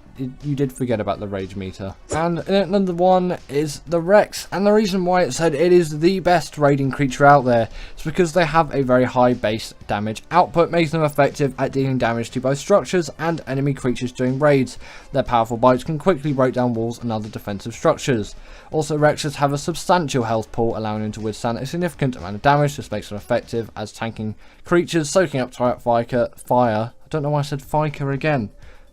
you did forget about the rage meter. And another one is the Rex, and the reason why it said it is the best raiding creature out there is because they have a very high base damage output, making them effective at dealing damage to both structures and enemy creatures during raids. Their powerful bites can quickly break down walls and other defensive structures. Also, Rexes have a substantial health pool, allowing them to withstand a significant amount of damage. This makes them effective as tanking creatures, soaking up turret fire. I don't know why I said fire again.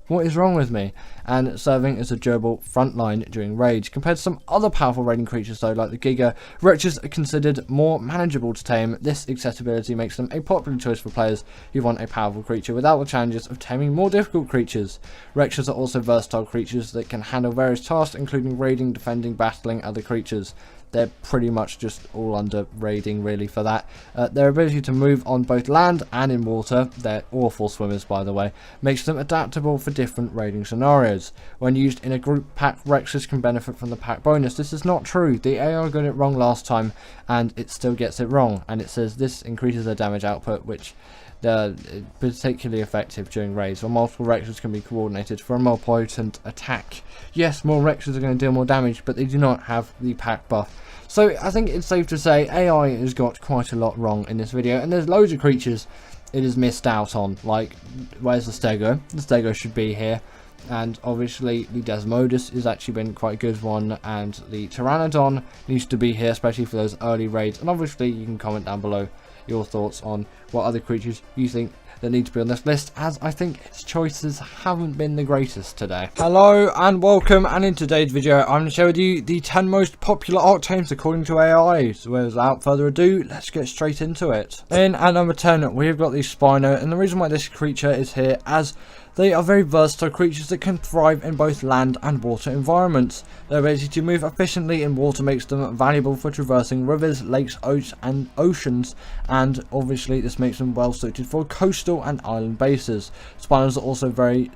What is wrong with me? And serving as a durable frontline during raids. Compared to some other powerful raiding creatures though, like the Giga, Wretches are considered more manageable to tame. This accessibility makes them a popular choice for players who want a powerful creature without the challenges of taming more difficult creatures. Wretches are also versatile creatures that can handle various tasks, including raiding, defending, battling other creatures. They're pretty much just all under raiding really for that. Their ability to move on both land and in water, they're awful swimmers by the way, makes them adaptable for different raiding scenarios. When used in a group pack, Rexes can benefit from the pack bonus. This is not true. The AI got it wrong last time and it still gets it wrong. And it says this increases their damage output, which They're particularly effective during raids, where multiple Rexes can be coordinated for a more potent attack. Yes, more Rexes are going to deal more damage, but they do not have the pack buff. So I think it's safe to say AI has got quite a lot wrong in this video, and there's loads of creatures it has missed out on. Like, where's the Stego? The Stego should be here. And obviously the Desmodus has actually been quite a good one, and the Pteranodon needs to be here, especially for those early raids. And obviously you can comment down below your thoughts on what other creatures you think that need to be on this list, as I think its choices haven't been the greatest today. Hello and welcome, and in today's video I'm going to share with you the 10 most popular Arctames according to AI. So without further ado, let's get straight into it. In at number 10 we've got the Spino, and the reason why this creature is here, as they are very versatile creatures that can thrive in both land and water environments. Their ability to move efficiently in water makes them valuable for traversing rivers, lakes, and oceans, and obviously this makes them well suited for coastal and island bases. Spinos are also very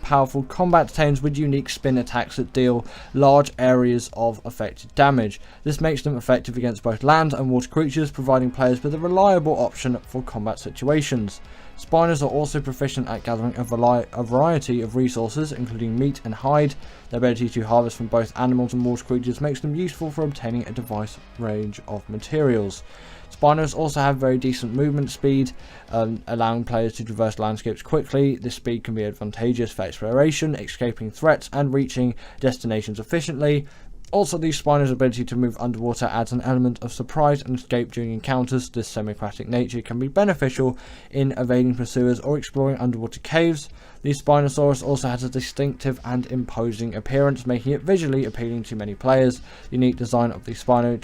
powerful combat tames with unique spin attacks that deal large areas of effective damage. This makes them effective against both land and water creatures, providing players with a reliable option for combat situations. Spinos are also proficient at gathering a variety of resources, including meat and hide. Their ability to harvest from both animals and water creatures makes them useful for obtaining a diverse range of materials. Spinos also have very decent movement speed, allowing players to traverse landscapes quickly. This speed can be advantageous for exploration, escaping threats, and reaching destinations efficiently. Also, the Spino's ability to move underwater adds an element of surprise and escape during encounters. This semi-aquatic nature can be beneficial in evading pursuers or exploring underwater caves. The Spinosaurus also has a distinctive and imposing appearance, making it visually appealing to many players. The unique design of the Spino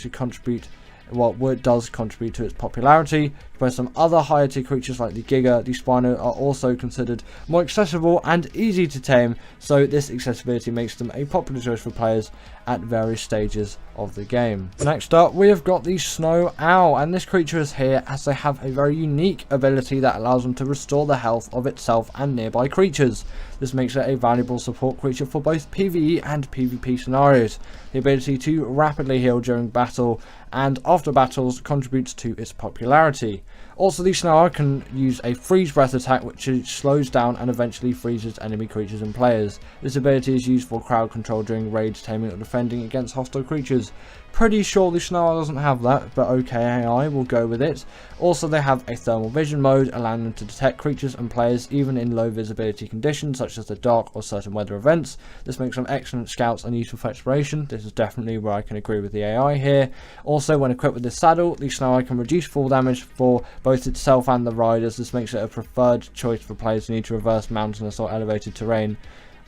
does contribute to its popularity. Compared to some other higher tier creatures like the Giga, the Spino are also considered more accessible and easy to tame, so this accessibility makes them a popular choice for players at various stages of the game. Next up, we have got the Snow Owl, and this creature is here as they have a very unique ability that allows them to restore the health of itself and nearby creatures. This makes it a valuable support creature for both PvE and PvP scenarios. The ability to rapidly heal during battle and after battles contributes to its popularity. Also, the Snow Owl can use a freeze breath attack, which slows down and eventually freezes enemy creatures and players. This ability is used for crowd control during raids, taming, or defending against hostile creatures. Pretty sure the Snow Owl doesn't have that, but okay, AI will go with it. Also, they have a thermal vision mode, allowing them to detect creatures and players even in low visibility conditions such as the dark or certain weather events. This makes them excellent scouts and useful for exploration. This is definitely where I can agree with the AI here. Also, when equipped with this saddle, the Snow Owl can reduce fall damage for both itself and the riders. This makes it a preferred choice for players who need to traverse mountainous or elevated terrain,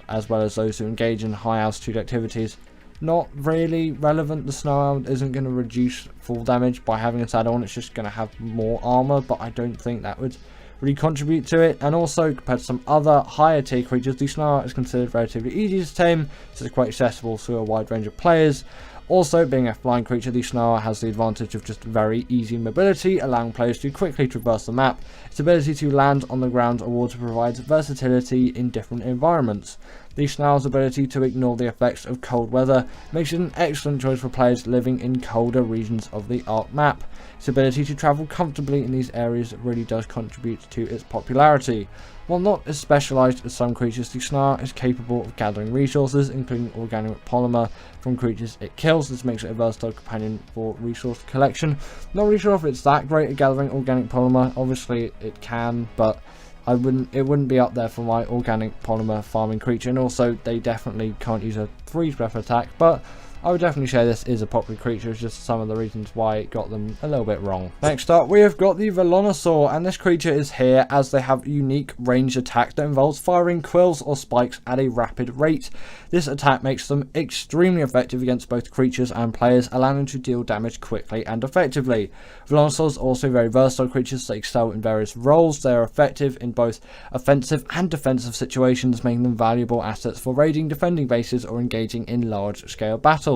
as well as those who engage in high altitude activities. Not really relevant. The Snow Owl isn't going to reduce fall damage by having a saddle on, it's just going to have more armor, but I don't think that would really contribute to it. And also, compared to some other higher tier creatures, the Snow Owl is considered relatively easy to tame, so it's quite accessible to a wide range of players. Also, being a flying creature, the Snow Owl has the advantage of just very easy mobility, allowing players to quickly traverse the map. Its ability to land on the ground or water provides versatility in different environments. The Snow Owl's ability to ignore the effects of cold weather makes it an excellent choice for players living in colder regions of the Arc map. Its ability to travel comfortably in these areas really does contribute to its popularity. While not as specialised as some creatures, the Snow Owl is capable of gathering resources, including organic polymer from creatures it kills. This makes it a versatile companion for resource collection. Not really sure if it's that great at gathering organic polymer. Obviously it can, but it wouldn't be up there for my organic polymer farming creature. And also, they definitely can't use a freeze breath attack, but I would definitely say this is a popular creature. It's just some of the reasons why it got them a little bit wrong. Next up, we have got the Velonosaur, and this creature is here as they have unique ranged attack that involves firing quills or spikes at a rapid rate. This attack makes them extremely effective against both creatures and players, allowing them to deal damage quickly and effectively. Velonosaurs are also very versatile creatures that excel in various roles. They are effective in both offensive and defensive situations, making them valuable assets for raiding, defending bases, or engaging in large-scale battles.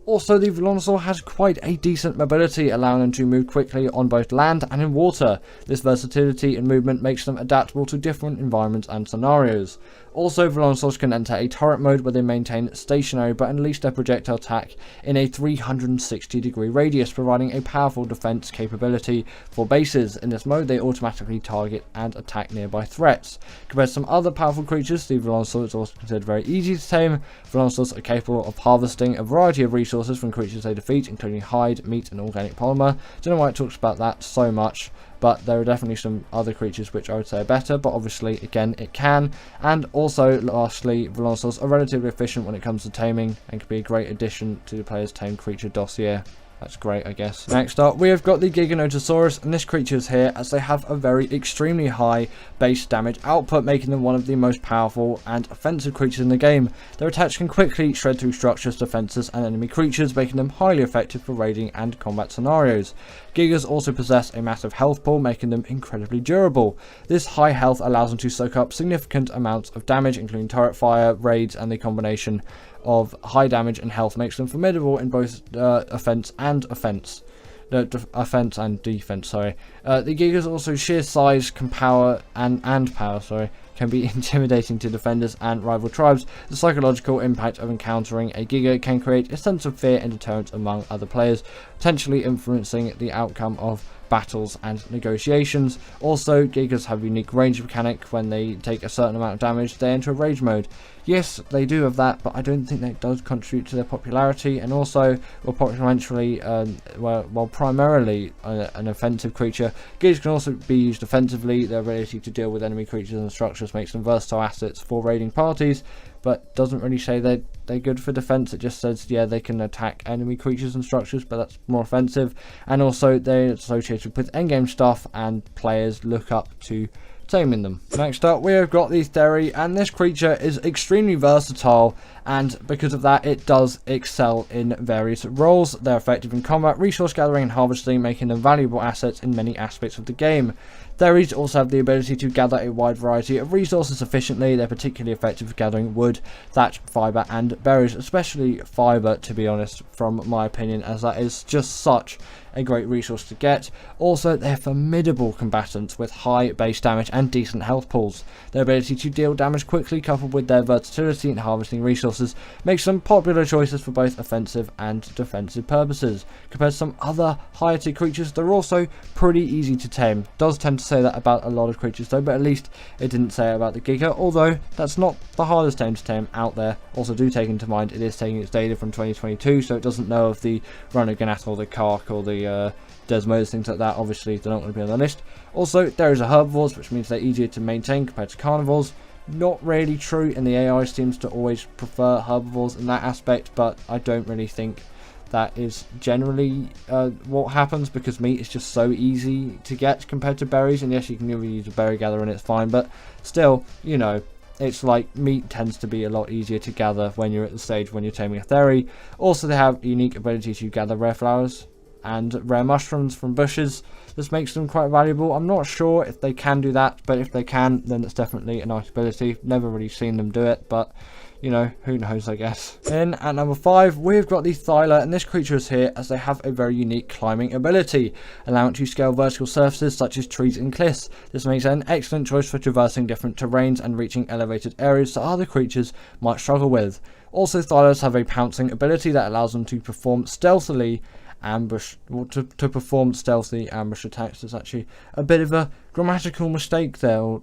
Also, the Velonosaur has quite a decent mobility, allowing them to move quickly on both land and in water. This versatility and movement makes them adaptable to different environments and scenarios. Also, Velonasaurs can enter a turret mode where they maintain stationary but unleash their projectile attack in a 360-degree radius, providing a powerful defense capability for bases. In this mode, they automatically target and attack nearby threats. Compared to some other powerful creatures, the Velonasaur is also considered very easy to tame. Velonasaurs are capable of harvesting a variety of resources from creatures they defeat, including hide, meat, and organic polymer. Don't know why it talks about that so much, but there are definitely some other creatures which I would say are better, but obviously, again, it can. And also, lastly, Velonasaurs are relatively efficient when it comes to taming and can be a great addition to the player's tamed creature dossier. That's great, I guess. Next up, we have got the Giganotosaurus, and this creature is here as they have a very extremely high base damage output, making them one of the most powerful and offensive creatures in the game. Their attacks can quickly shred through structures, defenses, and enemy creatures, making them highly effective for raiding and combat scenarios. Gigas also possess a massive health pool, making them incredibly durable. This high health allows them to soak up significant amounts of damage, including turret fire, raids, and the combination of high damage and health makes them formidable in both offense and defense. The Gigas also sheer size can be intimidating to defenders and rival tribes. The psychological impact of encountering a Giga can create a sense of fear and deterrence among other players, potentially influencing the outcome of battles and negotiations. Also, Gigas have a unique range mechanic. When they take a certain amount of damage, they enter a rage mode. Yes, they do have that, but I don't think that does contribute to their popularity. And also, primarily an offensive creature, Gigas can also be used defensively. Their ability to deal with enemy creatures and structures makes them versatile assets for raiding parties, but doesn't really say they're good for defense. It just says, yeah, they can attack enemy creatures and structures, but that's more offensive. And also, they're associated with endgame stuff, and players look up to taming them. Next up, we have got the Theory, and this creature is extremely versatile, and because of that, it does excel in various roles. They're effective in combat, resource gathering, and harvesting, making them valuable assets in many aspects of the game. Theories also have the ability to gather a wide variety of resources efficiently. They're particularly effective for gathering wood, thatch, fibre, and berries, especially fibre, to be honest, from my opinion, as that is just such a great resource to get. Also, they're formidable combatants with high base damage and decent health pools. Their ability to deal damage quickly, coupled with their versatility in harvesting resources, makes them popular choices for both offensive and defensive purposes. Compared to some other higher tier creatures, they're also pretty easy to tame. Does tend to say that about a lot of creatures though, but at least it didn't say about the Giga, although that's not the hardest tame to tame out there. Also, do take into mind it is taking its data from 2022, so it doesn't know of the Runaganath or the Kark or the Desmos, things like that. Obviously, they're not going to be on the list. Also, there is a herbivores, which means they're easier to maintain compared to carnivores. Not really true, and the AI seems to always prefer herbivores in that aspect, but I don't really think that is generally what happens, because meat is just so easy to get compared to berries. And yes, you can even use a berry gatherer and it's fine, but still, you know, it's like meat tends to be a lot easier to gather when you're at the stage when you're taming a Theory. Also, they have a unique ability to gather rare flowers and rare mushrooms from bushes. This makes them quite valuable. I'm not sure if they can do that, but if they can, then it's definitely a nice ability. Never really seen them do it, but you know, who knows, I guess. In at number 5, we've got the Thyla, and this creature is here as they have a very unique climbing ability, allowing it to scale vertical surfaces such as trees and cliffs. This makes it an excellent choice for traversing different terrains and reaching elevated areas that other creatures might struggle with. Also, Thylas have a pouncing ability that allows them to perform stealthy ambush attacks. There's actually a bit of a grammatical mistake there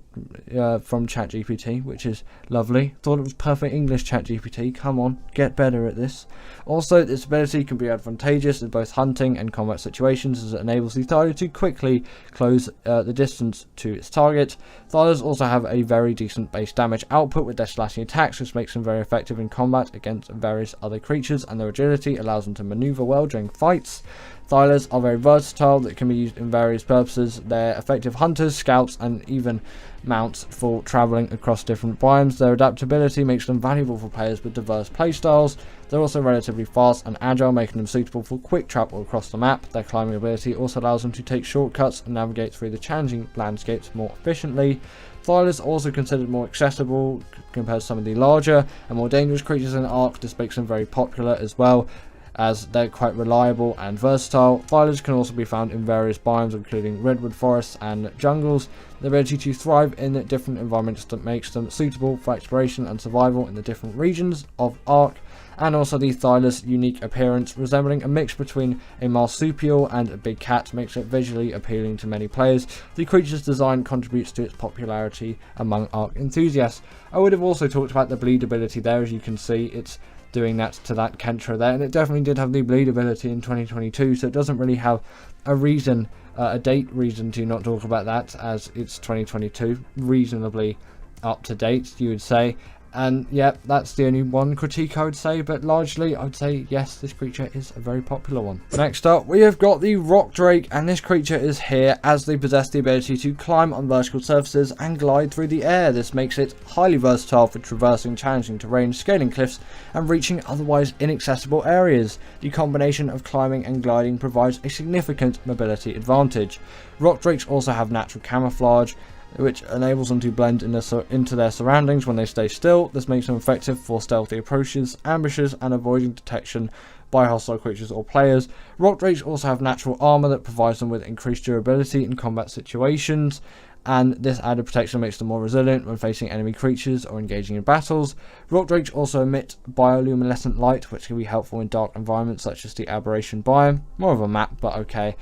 from ChatGPT, which is lovely. Thought it was perfect English, ChatGPT. Come on, get better at this. Also, this ability can be advantageous in both hunting and combat situations, as it enables the Thyla to quickly close the distance to its target. Thylas also have a very decent base damage output with their slashing attacks, which makes them very effective in combat against various other creatures, and their agility allows them to maneuver well during fights. Thylas are very versatile, that can be used in various purposes. They're effective hunters, scouts, and even mounts for travelling across different biomes. Their adaptability makes them valuable for players with diverse playstyles. They're also relatively fast and agile, making them suitable for quick travel across the map. Their climbing ability also allows them to take shortcuts and navigate through the challenging landscapes more efficiently. Thylas are also considered more accessible compared to some of the larger and more dangerous creatures in Ark. This makes them very popular as well. as they're quite reliable and versatile. Thylas can also be found in various biomes, including redwood forests and jungles. The ability to thrive in different environments that makes them suitable for exploration and survival in the different regions of Ark. And also the Thylas' unique appearance, resembling a mix between a marsupial and a big cat, makes it visually appealing to many players. The creature's design contributes to its popularity among Ark enthusiasts. I would have also talked about the bleed ability there. As you can see, it's doing that to that Kentra there, and it definitely did have the bleed ability in 2022, so it doesn't really have a reason, a date reason to not talk about that, as it's 2022, reasonably up to date, you would say. And yeah, that's the only one critique I would say, but largely I would say yes, this creature is a very popular one. Next up, we have got the Rock Drake, and this creature is here as they possess the ability to climb on vertical surfaces and glide through the air. This makes it highly versatile for traversing challenging terrain, scaling cliffs, and reaching otherwise inaccessible areas. The combination of climbing and gliding provides a significant mobility advantage. Rock Drakes also have natural camouflage, which enables them to blend into their surroundings when they stay still. This makes them effective for stealthy approaches, ambushes, and avoiding detection by hostile creatures or players. Rock Drakes also have natural armor that provides them with increased durability in combat situations, and this added protection makes them more resilient when facing enemy creatures or engaging in battles. Rock Drakes also emit bioluminescent light, which can be helpful in dark environments such as the Aberration biome. More of a map, but okay.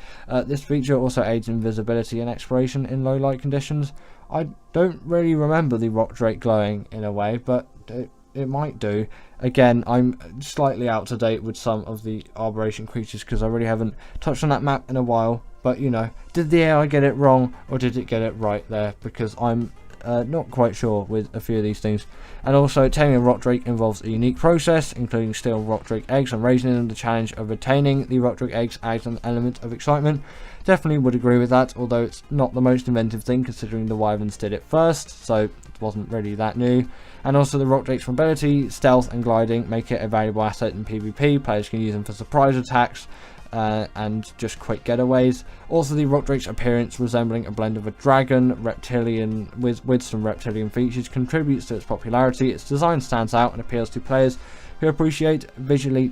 This feature also aids in visibility and exploration in low light conditions. I don't really remember the Rock Drake glowing in a way, but it might do. Again, I'm slightly out to date with some of the Aberration creatures because I really haven't touched on that map in a while. But, you know, did the AI get it wrong or did it get it right there? Because I'm not quite sure with a few of these things. And also, taming a Rock Drake involves a unique process, including stealing Rock Drake eggs and raising them. The challenge of retaining the Rock Drake eggs adds an element of excitement. Definitely would agree with that, although it's not the most inventive thing considering the Wyverns did it first, so it wasn't really that new. And also the Rock Drake's mobility, stealth and gliding make it a valuable asset in PvP. Players can use them for surprise attacks and just quick getaways. Also, the Rock Drake's appearance, resembling a blend of a dragon, reptilian with some reptilian features, contributes to its popularity. Its design stands out and appeals to players who appreciate visually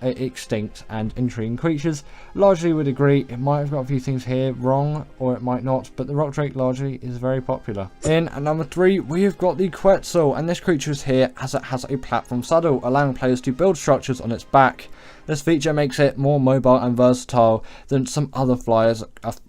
extinct and intriguing creatures. Largely would agree. It might have got a few things here wrong, or it might not, but the Rock Drake largely is very popular. In at number 3, we have got the Quetzal, and this creature is here as it has a platform saddle, allowing players to build structures on its back. This feature makes it more mobile and versatile than some other flyers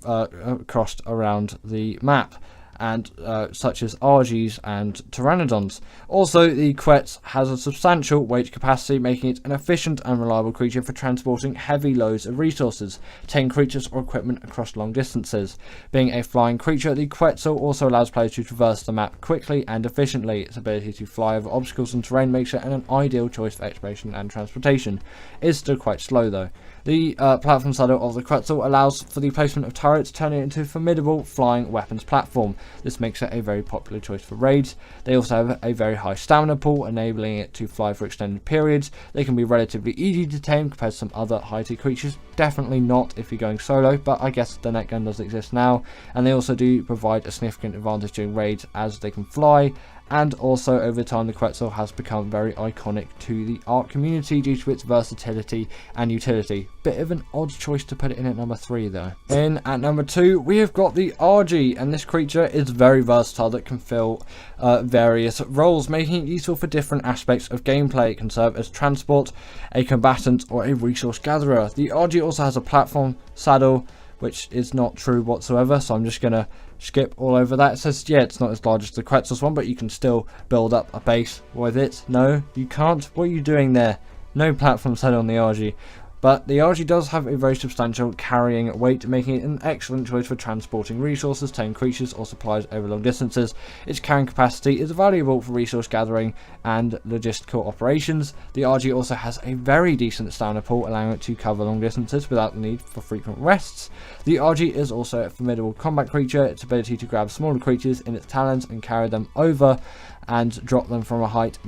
across around the map, and such as Argies and Pteranodons. Also, the Quetz has a substantial weight capacity, making it an efficient and reliable creature for transporting heavy loads of resources, tame creatures or equipment across long distances. Being a flying creature, the Quetzal also allows players to traverse the map quickly and efficiently. Its ability to fly over obstacles and terrain makes it an ideal choice for exploration and transportation. It is still quite slow though. The platform saddle of the Quetzal allows for the placement of turrets, turning it into a formidable flying weapons platform. This makes it a very popular choice for raids. They also have a very high stamina pool, enabling it to fly for extended periods. They can be relatively easy to tame compared to some other high-tier creatures. Definitely not if you're going solo, but I guess the net gun does exist now. And they also do provide a significant advantage during raids as they can fly. And also, over time, the Quetzal has become very iconic to the Ark community due to its versatility and utility. Bit of an odd choice to put it in at number 3 though. In at number 2, we have got the Argy, and this creature is very versatile that can fill various roles, making it useful for different aspects of gameplay. It can serve as transport, a combatant, or a resource gatherer. The Argy also has a platform saddle, which is not true whatsoever, so I'm just going to skip all over that. It says, yeah, it's not as large as the Quetzal's one, but you can still build up a base with it. No, you can't. What are you doing there? No platform saddle on the Argy. But the Argy does have a very substantial carrying weight, making it an excellent choice for transporting resources, tame creatures, or supplies over long distances. Its carrying capacity is valuable for resource gathering and logistical operations. The Argy also has a very decent stamina pool, allowing it to cover long distances without the need for frequent rests. The Argy is also a formidable combat creature. Its ability to grab smaller creatures in its talons and carry them over and drop them from a height,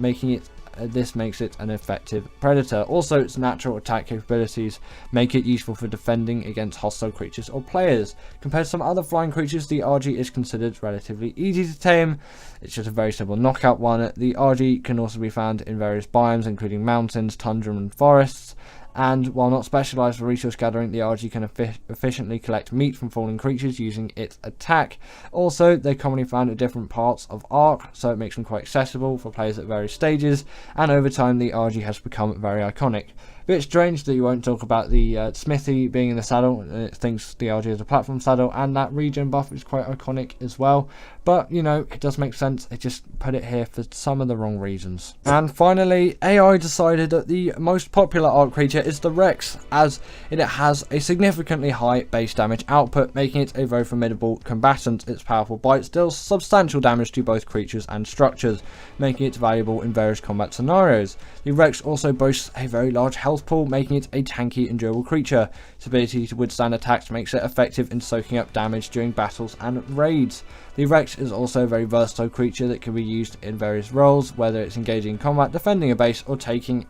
this makes it an effective predator. Also, its natural attack capabilities make it useful for defending against hostile creatures or players. Compared to some other flying creatures, the Argy is considered relatively easy to tame. It's just a very simple knockout one. The Argy can also be found in various biomes, including mountains, tundra and forests. And while not specialised for resource gathering, the RG can efficiently collect meat from fallen creatures using its attack. Also, they're commonly found at different parts of Ark, so it makes them quite accessible for players at various stages, and over time the RG has become very iconic. Bit strange that you won't talk about the smithy being in the saddle. It thinks the RG is a platform saddle, and that regen buff is quite iconic as well. But, you know, it does make sense. It just put it here for some of the wrong reasons. And finally, AI decided that the most popular Ark creature is the Rex, as it has a significantly high base damage output, making it a very formidable combatant. Its powerful bite deals substantial damage to both creatures and structures, making it valuable in various combat scenarios. The Rex also boasts a very large health pool, making it a tanky and durable creature. Its ability to withstand attacks makes it effective in soaking up damage during battles and raids. The Rex is also a very versatile creature that can be used in various roles, whether it's engaging in combat, defending a base, or taking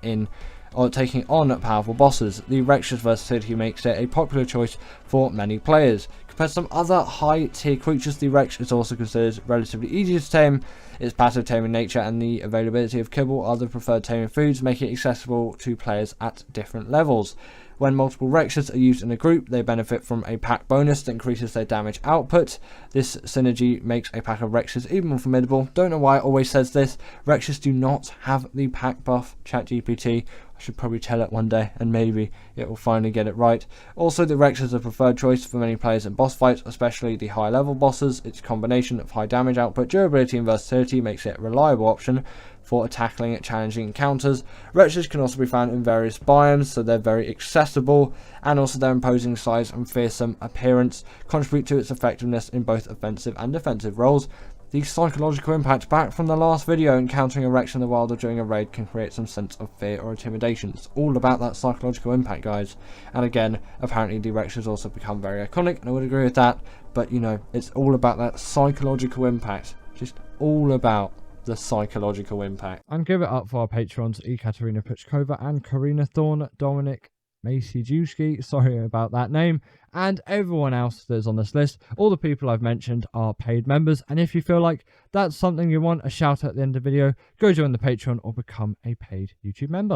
on powerful bosses. The Rex's versatility makes it a popular choice for many players. Compared to some other high tier creatures, the Rex is also considered relatively easy to tame. Its passive taming nature and the availability of kibble are the preferred taming foods, making it accessible to players at different levels. When multiple Rexes are used in a group, they benefit from a pack bonus that increases their damage output. This synergy makes a pack of Rexes even more formidable. Don't know why it always says this. Rexes do not have the pack buff. ChatGPT, I should probably tell it one day, and maybe it will finally get it right. Also, the Rex is a preferred choice for many players in boss fights, especially the high level bosses. Its combination of high damage output, durability and versatility makes it a reliable option for tackling challenging encounters. Rexes can also be found in various biomes, so they're very accessible, and also their imposing size and fearsome appearance contribute to its effectiveness in both offensive and defensive roles. The psychological impact back from the last video, encountering a Rex in the wild or during a raid can create some sense of fear or intimidation. It's all about that psychological impact, guys. And again, apparently the Rex has also become very iconic, and I would agree with that, but you know, it's all about that psychological impact. Just all about the psychological impact. And give it up for our patrons, Ekaterina Puchkova and Karina Thorne, Dominic Maciejewski, sorry about that name, and everyone else that's on this list. All the people I've mentioned are paid members, and if you feel like that's something you want a shout out at the end of the video, go join the Patreon or become a paid YouTube member.